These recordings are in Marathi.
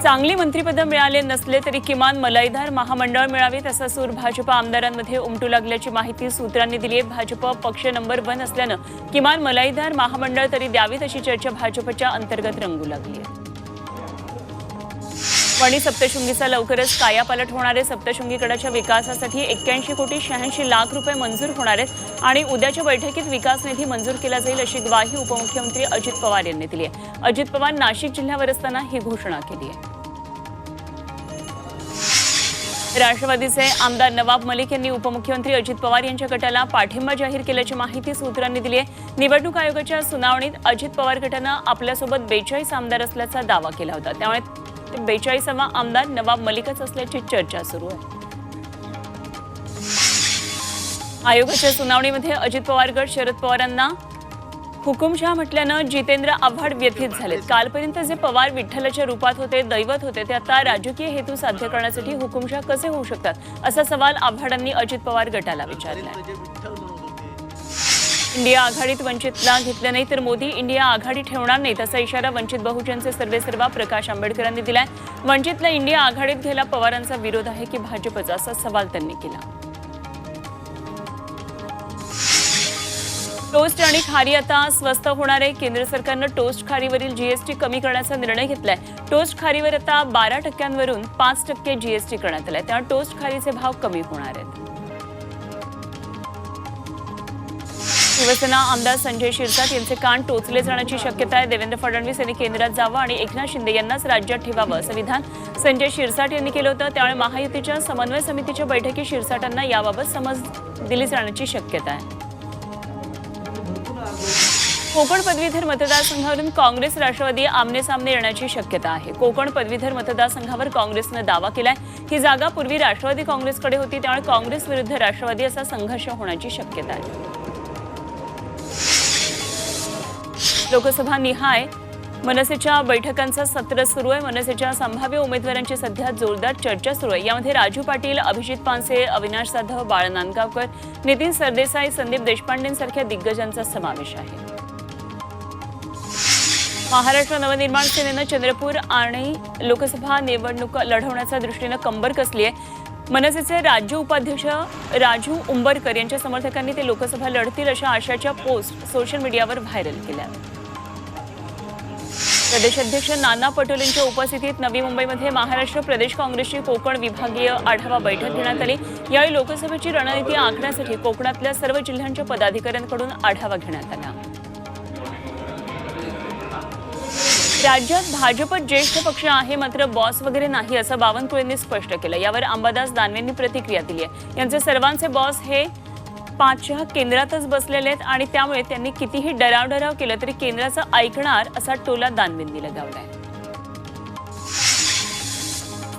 चांगली मंत्रिपदं मिळाले नसले तरी किमान मलाईदार महामंडळ मिळावेत असा सूर भाजप आमदारांमध्ये उमटू लागल्याची माहिती सूत्रांनी दिली आहे। भाजप पक्ष नंबर 1 असल्यानं किमान मलाईदार महामंडळ तरी द्यावीत अशी चर्चा भाजपच्या अंतर्गत रंगू लागली आहे। वणी सप्तशृंगीचा लवकरच कायापालट होणार आहे। सप्तशृंगीगडाच्या विकासासाठी 81 कोटी 86 लाख रुपये मंजूर होणार आहेत आणि उद्याच्या बैठकीत विकास निधी मंजूर केला जाईल अशी ग्वाही उपमुख्यमंत्री अजित पवार यांनी दिली आहे। अजित पवार नाशिक जिल्ह्यावर असताना ही घोषणा केली आहे। राष्ट्रवादीचे आमदार नवाब मलिक यांनी उपमुख्यमंत्री अजित पवार यांच्या गटाला पाठिंबा जाहीर केल्याची माहिती सूत्रांनी दिली आहे। निवडणूक आयोगाच्या सुनावणीत अजित पवार गटानं आपल्यासोबत 42 आमदार असल्याचा दावा केला होता, त्यामुळे 42वा आमदार नवाब मलिकच असल्याची चर्चा सुरू आहे। आयोगाच्या सुनावणीमध्ये अजित पवार गट शरद पवारांना हुकुमशहा म्हटल्यानं जितेंद्र आव्हाड व्यथित झालेत। कालपर्यंत जे पवार विठ्ठलाच्या रूपात होते, दैवत होते, ते आता राजकीय हेतू साध्य करण्यासाठी हुकुमशहा कसे होऊ शकतात असा सवाल आव्हाडांनी अजित पवार गटाला विचारला। इंडिया आघाडीत वंचितला घेतलं नाही तर मोदी इंडिया आघाडी ठेवणार नाहीत असा इशारा वंचित बहुजनचे सर्वेसर्वा प्रकाश आंबेडकरांनी दिलाय। वंचितला इंडिया आघाडीत घ्यायला पवारांचा विरोध आहे की भाजपचा असा सवाल त्यांनी केला। टोस्ट आणि खारी आता स्वस्त होणार आहे। केंद्र सरकारनं टोस्ट खारीवरील जीएसटी कमी करण्याचा निर्णय घेतलाय। टोस्ट खारीवर आता 12% 5% जीएसटी करण्यात आलाय, त्यामुळे टोस्ट खारीचे भाव कमी होणार आहेत। शिवसेना आमदार संजय शिरसाट यांचे कान टोचले जाण्याची शक्यता आहे। देवेंद्र फडणवीस यांनी केंद्रात जावं आणि एकनाथ शिंदे यांनाच राज्यात ठेवावं असं विधान संजय शिरसाट यांनी केलं होतं, त्यामुळे महायुतीच्या समन्वय समितीच्या बैठकीत शिरसाटांना याबाबत समज दिली जाण्याची शक्यता आहे। कोकण पदवीधर मतदारसंघावरून काँग्रेस राष्ट्रवादी आमने-सामने येण्याची शक्यता आहे। कोकण पदवीधर मतदारसंघावर काँग्रेसनं दावा केलाय। ही जागा पूर्वी राष्ट्रवादी काँग्रेसकडे होती, त्यामुळे काँग्रेस विरुद्ध राष्ट्रवादी असा संघर्ष होण्याची शक्यता आहे। लोकसभा निहाय मनसेच्या बैठकांचं सत्र सुरू आहे। मनसेच्या संभाव्य उमेदवारांची सध्या जोरदार चर्चा सुरू आहे। यामध्ये राजू पाटील, अभिजित पानसे, अविनाश जाधव, बाळ नांदगावकर, नितीन सरदेसाई, संदीप देशपांडेंसारख्या दिग्गजांचा समावेश आहे। महाराष्ट्र नवनिर्माण सेनेनं चंद्रपूर आणि लोकसभा निवडणूक लढवण्याच्या दृष्टीनं कंबर कसली आहे। मनसेचे राज्य उपाध्यक्ष राजू उंबरकर यांच्या समर्थकांनी ते लोकसभा लढतील अशा आशाच्या पोस्ट सोशल मीडियावर व्हायरल केल्या। प्रदेशाध्यक्ष नाना पटोलेंच्या उपस्थितीत नवी मुंबईमध्ये महाराष्ट्र प्रदेश काँग्रेसची कोकण विभागीय आढावा बैठक घेण्यात आली। यावेळी लोकसभेची रणनीती आखण्यासाठी कोकणातल्या सर्व जिल्ह्यांच्या पदाधिकाऱ्यांकडून आढावा घेण्यात आला। राज्यात भाजप ज्येष्ठ पक्ष आहे, मात्र बॉस वगैरे नाही असं बावनकुळेंनी स्पष्ट केलं। यावर अंबादास दानवेंनी प्रतिक्रिया दिली आहे। यांचे सर्वांचे बॉस हे 5च्या केंद्रातच बसलेले आहेत आणि त्यामुळे त्यांनी कितीही डरावडराव केलं तरी केंद्राचं ऐकणार असा टोला दानवेंनी लगावलाय।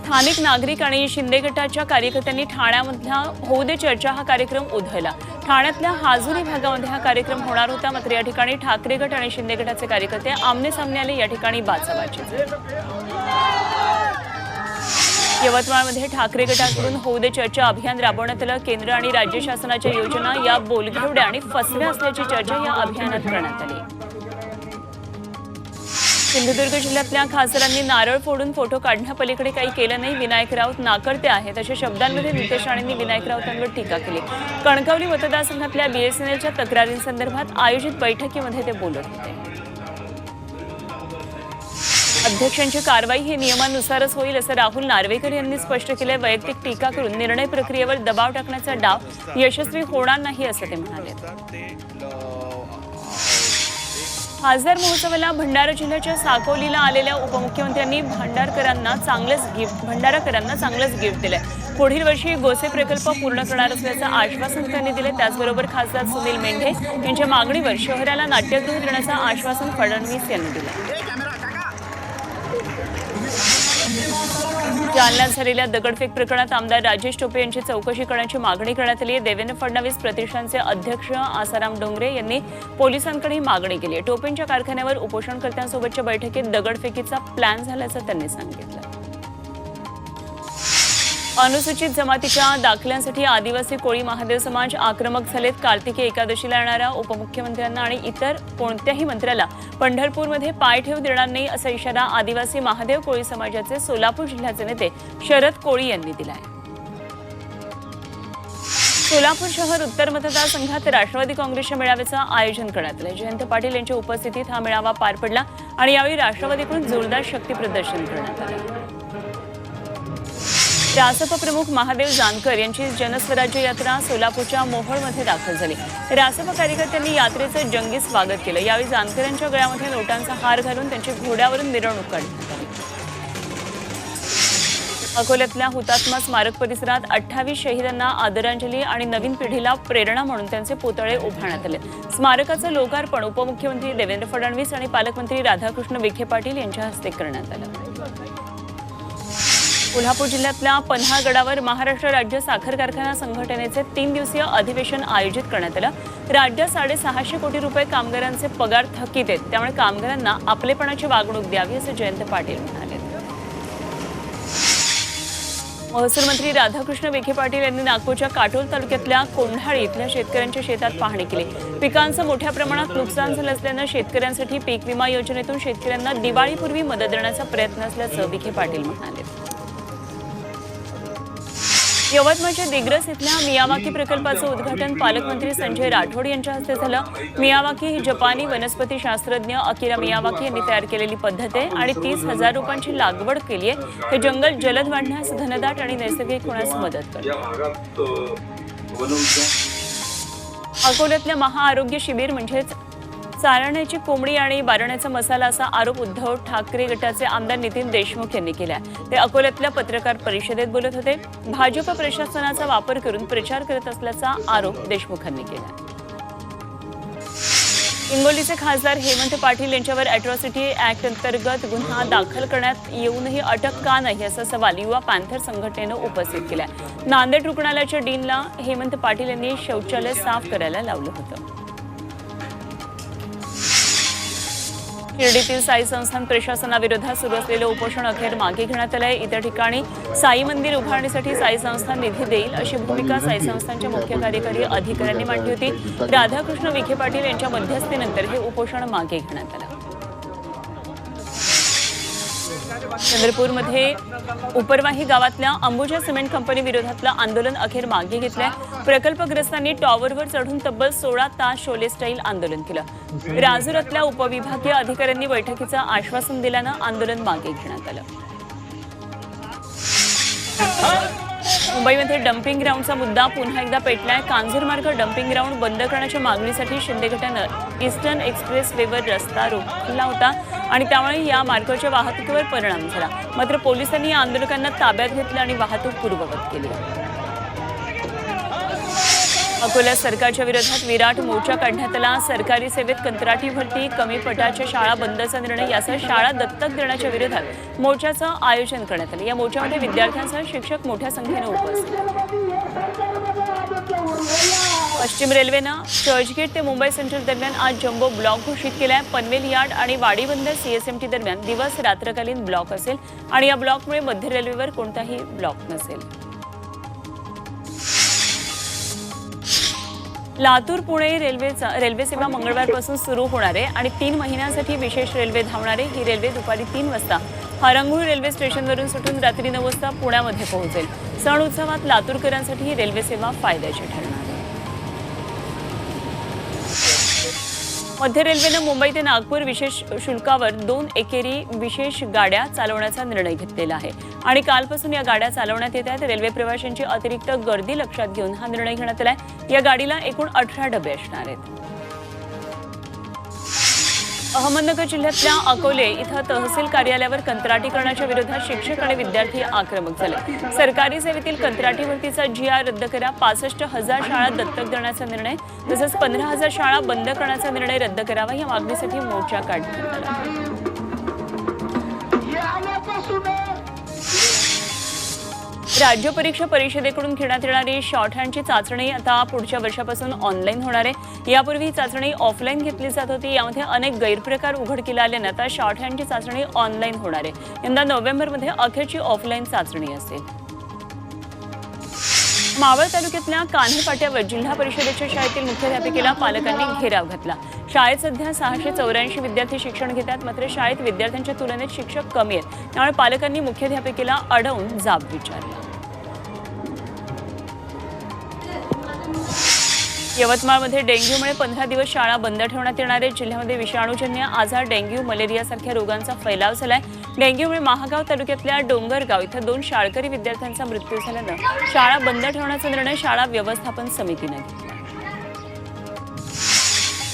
स्थानिक नागरिक आणि शिंदे गटाच्या कार्यकर्त्यांनी ठाण्यामधल्या होऊ दे चर्चा हा कार्यक्रम उधळला। ठाण्यातल्या हाजुरी भागामध्ये हा कार्यक्रम होणार होता, मात्र या ठिकाणी ठाकरे गट आणि शिंदे गटाचे कार्यकर्ते आमने सामने आले। या ठिकाणी बाचाबाची यवतमाळमध्ये ठाकरे गटाकडून होऊ दे चर्चा अभियान राबवण्यात आलं। केंद्र आणि राज्य शासनाच्या योजना या बोलघेवड्या आणि फसव्या असल्याची चर्चा या अभियानात करण्यात आली। सिंधुदुर्ग जिल्ह्यातल्या खासदारांनी नारळ फोडून फोटो काढण्यापलीकडे काही केलं नाही। विनायक राऊत नाकर्ते आहेत अशा शब्दांमध्ये नितेश राणेंनी विनायक राऊतांवर टीका केली। कणकवली मतदारसंघातल्या बीएसएनएलच्या तक्रारींसंदर्भात आयोजित बैठकीमध्ये ते बोलत होते। अध्यक्षांची कारवाई ही नियमानुसारच होईल असं राहुल नार्वेकर यांनी स्पष्ट केलंय। वैयक्तिक टीका करून निर्णय प्रक्रियेवर दबाव टाकण्याचा डाव यशस्वी होणार नाही असं ते म्हणाले। खासदार महोत्सवाला भंडारा जिल्ह्याच्या साकोलीला आलेल्या उपमुख्यमंत्र्यांनी भंडारकरांना चांगलंच गिफ्ट दिलंय। पुढील वर्षी गोसे प्रकल्प पूर्ण करणार असल्याचं आश्वासन त्यांनी दिले। त्याचबरोबर खासदार सुनील मेंढे यांच्या मागणीवर शहराला नाट्यगृह देण्याचं आश्वासन फडणवीस यांनी दिलं। जालन्यात झालेल्या दगडफेक प्रकरणात आमदार राजेश टोपे यांची चौकशी करण्याची मागणी करण्यात आली आहे। देवेंद्र फडणवीस प्रतिष्ठानचे अध्यक्ष आसाराम डोंगरे यांनी पोलिसांकडे ही मागणी केली आहे। टोपेंच्या कारखान्यावर उपोषणकर्त्यांसोबतच्या बैठकीत दगडफेकीचा प्लॅन झाल्याचं त्यांनी सांगितलं। अनुसूचित जमातीच्या दाखल्यांसाठी आदिवासी कोळी महादेव समाज आक्रमक झालेत। कार्तिकी एकादशीला येणाऱ्या उपमुख्यमंत्र्यांना आणि इतर कोणत्याही मंत्र्याला पंढरपूरमध्ये पाय ठेवू देणार नाही असा इशारा आदिवासी महादेव कोळी समाजाचे सोलापूर जिल्ह्याचे नेते शरद कोळी यांनी दिला आहे। सोलापूर शहर उत्तर मतदारसंघात राष्ट्रवादी काँग्रेसच्या मेळाव्याचं आयोजन करण्यात आलं। जयंत पाटील यांच्या उपस्थितीत हा मेळावा पार पडला आणि यावेळी राष्ट्रवादीकडून जोरदार शक्ती प्रदर्शन करण्यात आलं। रासप प्रमुख महादेव जानकर यांची जनस्वराज्य यात्रा सोलापूरच्या मोहोळमध्ये दाखल झाली। रासप कार्यकर्त्यांनी यात्रेचं जंगी स्वागत केलं। यावेळी जानकर यांच्या गळ्यामध्ये नोटांचा हार घालून त्यांची घोड्यावरून मिरवणूक काढण्यात आली। अकोल्यातल्या हुतात्मा स्मारक परिसरात 28 शहीदांना आदरांजली आणि नवीन पिढीला प्रेरणा म्हणून त्यांचे पुतळे उभारण्यात आले। स्मारकाचं लोकार्पण उपमुख्यमंत्री देवेंद्र फडणवीस आणि पालकमंत्री राधाकृष्ण विखे पाटील यांच्या हस्ते करण्यात आलं। कोल्हापूर जिल्ह्यातल्या पन्हाळगडावर महाराष्ट्र राज्य साखर कारखाना संघटनेचे 3 दिवसीय अधिवेशन आयोजित करण्यात आलं। राज्यात 650 कोटी रुपये कामगारांचे पगार थकीत आहेत, त्यामुळे कामगारांना आपलेपणाची वागणूक द्यावी असं जयंत पाटील म्हणाले। महसूल मंत्री राधाकृष्ण विखे पाटील यांनी नागपूरच्या काटोल तालुक्यातल्या कोंढाळी इथल्या शेतकऱ्यांच्या शेतात पाहणी केली। पिकांचं मोठ्या प्रमाणात नुकसान झालं असल्यानं शेतकऱ्यांसाठी पीक विमा योजनेतून शेतकऱ्यांना दिवाळीपूर्वी मदत देण्याचा प्रयत्न असल्याचं विखे पाटील म्हणाले। यवतमाळच्या दिग्रस इथल्या मियावाकी प्रकल्पाचं उद्घाटन पालकमंत्री संजय राठोड यांच्या हस्ते झालं। मियावाकी ही जपानी वनस्पती शास्त्रज्ञ अकिरा मियावाकी यांनी तयार केलेली पद्धत आहे आणि 30,000 रोपांची लागवड केली आहे। हे जंगल जलद वाढण्यास, घनदाट आणि नैसर्गिक होण्यास मदत करते। अकोल्यातल्या महाआरोग्य शिबिर म्हणजेच चारण्याची कोंबडी आणि बारण्याचा मसाला असा आरोप उद्धव ठाकरे गटाचे आमदार नितीन देशमुख यांनी केला। ते अकोल्यातल्या पत्रकार परिषदेत बोलत होते। भाजप प्रशासनाचा वापर करून प्रचार करत असल्याचा आरोप देशमुखांनी केला। हिंगोलीचे खासदार हेमंत पाटील यांच्यावर अॅट्रॉसिटी ऍक्ट अंतर्गत गुन्हा दाखल करण्यात येऊनही अटक का नाही असा सवाल युवा पॅन्थर संघटनेनं उपस्थित केला। नांदेड रुग्णालयाच्या डीनला हेमंत पाटील यांनी शौचालय साफ करायला लावलं होतं। शिर्डीतील साई संस्थान प्रशासनाविरोधात सुरू असलेलं उपोषण अखेर मागे घेण्यात आलंय। इतर ठिकाणी साई मंदिर उभारण्यासाठी साई संस्थान निधी देईल अशी भूमिका साई संस्थानच्या मुख्य कार्यकारी अधिकाऱ्यांनी मांडली होती। राधाकृष्ण विखे पाटील यांच्या मध्यस्थीनंतर हे उपोषण मागे घेण्यात आलं। चंद्रपूरमध्ये उपरवाही गावातल्या अंबुजा सिमेंट कंपनी विरोधातलं आंदोलन अखेर मागे घेतलंय। प्रकल्पग्रस्तांनी टॉवरवर चढून तब्बल 16 तास शोले स्टाईल आंदोलन केलं। राजुरातल्या उपविभागीय अधिकाऱ्यांनी बैठकीचं आश्वासन दिल्यानं आंदोलन मागे घेण्यात आलं। मुंबईमध्ये डम्पिंग ग्राउंडचा मुद्दा पुन्हा एकदा पेटलाय। कांजूरमार्ग डम्पिंग ग्राउंड बंद करण्याच्या मागणीसाठी शिंदे गटानं ईस्टर्न एक्सप्रेस वेवर रस्ता रोखला होता आणि त्यामुळे या मार्गाच्या वाहतुकीवर परिणाम झाला। मात्र पोलिसांनी या आंदोलकांना ताब्यात घेतलं आणि वाहतूक पूर्ववत केली। अकोल्यात सरकारच्या विरोधात विराट मोर्चा काढण्यात आला। सरकारी सेवेत कंत्राटी भरती, कमी पटाच्या शाळा बंदचा निर्णय यासह शाळा दत्तक देण्याच्या विरोधात मोर्चाचं आयोजन करण्यात आलं। या मोर्चामध्ये विद्यार्थ्यांसह शिक्षक मोठ्या संख्येने उपस्थित होते। पश्चिम रेल्वेनं चर्चगेट ते मुंबई सेंट्रल दरम्यान आज जम्बो ब्लॉक घोषित केलाय। पनवेल यार्ड आणि वाडीबंदर सीएसएमटी दरम्यान दिवस रात्रकालीन ब्लॉक असेल आणि या ब्लॉकमुळे मध्य रेल्वेवर कोणताही ब्लॉक नसेल। लातूर पुणे रेल्वे सेवा मंगळवारपासून सुरू होणार आहे आणि 3 महिन्यांसाठी विशेष रेल्वे धावणार आहे। ही रेल्वे दुपारी 3 वाजता हरंगुळ रेल्वे स्टेशनवरून सुटून रात्री 9 वाजता पुण्यामध्ये पोहोचेल। सण उत्सवात लातूरकरांसाठी ही रेल्वे सेवा फायद्याची ठरणार आहे। मध्य रेल्वेनं मुंबई ते नागपूर विशेष शुल्कावर 2 एकेरी विशेष गाड्या चालवण्याचा निर्णय घेतलेला आहे आणि कालपासून या गाड्या चालवण्यात येत आहेत। रेल्वे प्रवाशांची अतिरिक्त गर्दी लक्षात घेऊन हा निर्णय घेण्यात आलाय। या गाडीला एकूण 18 डबे असणार आहेत। अहमदनगर जिल्ह्यातल्या अकोले इथं तहसील कार्यालयावर कंत्राटीकरणाच्या विरोधात शिक्षक आणि विद्यार्थी आक्रमक झाले। सरकारी सेवेतील कंत्राटी भरतीचा GR रद्द करा, 65,000 शाळा दत्तक देण्याचा निर्णय तसंच 15,000 शाळा बंद करण्याचा निर्णय रद्द करावा या मागणीसाठी मोर्चा काढण्यात आला। राज्य परीक्षा परिषदेकडून घेण्यात येणारी शॉर्टहँडची चाचणी आता पुढच्या वर्षापासून ऑनलाईन होणार आहे। यापूर्वी ही चाचणी ऑफलाईन घेतली जात होती। यामध्ये अनेक गैरप्रकार उघडकीला आल्यानं आता शॉर्टहँडची चाचणी ऑनलाईन होणार आहे। यंदा नोव्हेंबरमध्ये अखेरची ऑफलाईन चाचणी असेल। मावळ तालुक्यातल्या कान्हेपाट्यावर जिल्हा परिषदेच्या शाळेतील मुख्याध्यापिकेला पालकांनी घेराव घातला। शाळेत सध्या 684 विद्यार्थी शिक्षण घेतात, मात्र शाळेत विद्यार्थ्यांच्या तुलनेत शिक्षक कमी आहेत। त्यामुळे पालकांनी मुख्याध्यापिकेला अडवून जाब विचारला। यवतमाळमध्ये डेंग्यूमुळे 15 दिवस शाळा बंद ठेवण्यात येणार आहे। जिल्ह्यामध्ये विषाणूजन्य आजार डेंग्यू, मलेरिया सारख्या रोगांचा फैलाव झालाय। डेंग्यूमुळे महागाव तालुक्यातल्या डोंगरगाव इथं 2 शाळकरी विद्यार्थ्यांचा मृत्यू झाल्यानं शाळा बंद ठेवण्याचा निर्णय शाळा व्यवस्थापन समितीने घेतला।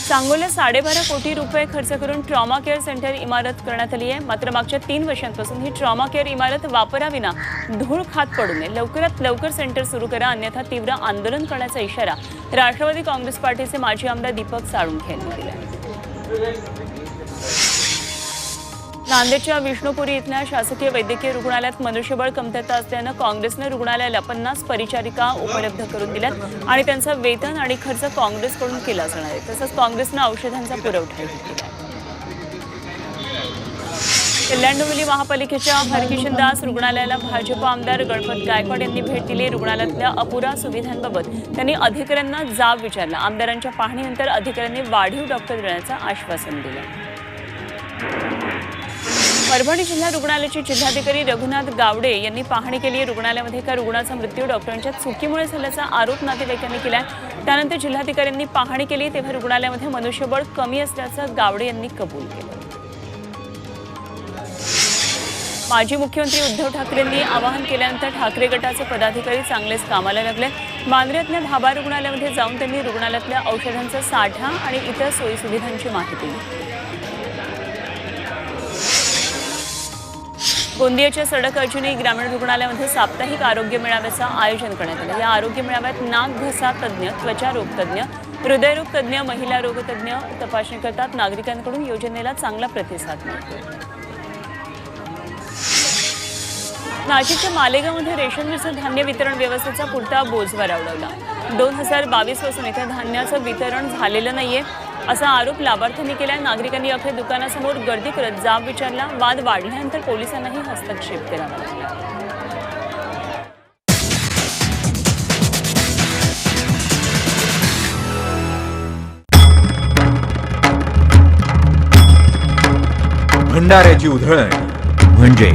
सांगोला 12.5 कोटी रुपये खर्च करून ट्रॉमा केअर सेंटर इमारत करण्यात आली आहे। मात्र मागच्या 3 वर्षांपासून ही ट्रॉमा केअर इमारत वापराविना धूळ खात पडू नये। लवकरात लवकर सेंटर सुरू करा, अन्यथा तीव्र आंदोलन करण्याचा इशारा राष्ट्रवादी काँग्रेस पार्टीचे माजी आमदार दीपक साळुंखे यांनी दिला। नांदेडच्या विष्णुपुरी इथल्या शासकीय वैद्यकीय रुग्णालयात मनुष्यबळ कमतरता असल्यानं काँग्रेसने रुग्णालयाला 50 परिचारिका उपलब्ध करून दिल्यात आणि त्यांचं वेतन आणि खर्च काँग्रेसकडून केला जाणार आहे। तसंच काँग्रेसनं औषधांचा पुरवठाही केला आहे। कल्याण डोंबिवली महापालिकेच्या हरकिशनदास रुग्णालयाला भाजप आमदार गणपत गायकवाड यांनी भेट दिली। रुग्णालयातल्या अपुऱ्या सुविधांबाबत त्यांनी अधिकाऱ्यांना जाब विचारला। आमदारांच्या पाहणीनंतर अधिकाऱ्यांनी वाढीव डॉक्टर देण्याचं आश्वासन दिलं। परभणी जिल्हा रुग्णालयाचे जिल्हाधिकारी रघुनाथ गावडे यांनी पाहणी केली। रुग्णालयामध्ये एका रुग्णाचा मृत्यू डॉक्टरांच्या चुकीमुळे झाल्याचा आरोप नातेवाईकांनी केला। त्यानंतर जिल्हाधिकाऱ्यांनी पाहणी केली तेव्हा रुग्णालयामध्ये मनुष्यबळ कमी असल्याचं गावडे यांनी कबूल केलं। माजी मुख्यमंत्री उद्धव ठाकरेंनी आवाहन केल्यानंतर ठाकरे गटाचे पदाधिकारी चांगलेच कामाला लागले। मांजऱ्यातल्या भाभा रुग्णालयामध्ये जाऊन त्यांनी रुग्णालयातल्या औषधांचा साठा आणि इतर सोयीसुविधांची माहिती दिली। गोंदियाच्या सडक अर्जुनी ग्रामीण रुग्णालयामध्ये साप्ताहिक आरोग्य मेळाव्याचं आयोजन करण्यात आलं। या आरोग्य मेळाव्यात नाक घसा तज्ज्ञ, त्वचा रोग तज्ज्ञ, हृदयरोग तज्ज्ञ, महिला रोग तज्ज्ञ तपासणी करतात। नागरिकांकडून योजनेला चांगला प्रतिसाद मिळतो। नाशिकच्या मालेगावमध्ये रेशनचं धान्य वितरण व्यवस्थेचा पुरता बोजवारा उडवला। 2022 पासून इथे धान्याचं वितरण झालेलं नाहीये असा आरोप लाभार्थ्यांनी केला। नागरिकांनी अखेर दुकानासमोर गर्दी करत जाब विचारला। वाद वाढल्यानंतर पोलिसांनाही हस्तक्षेप करावा लागला। भंडाऱ्याची उधळण म्हणजे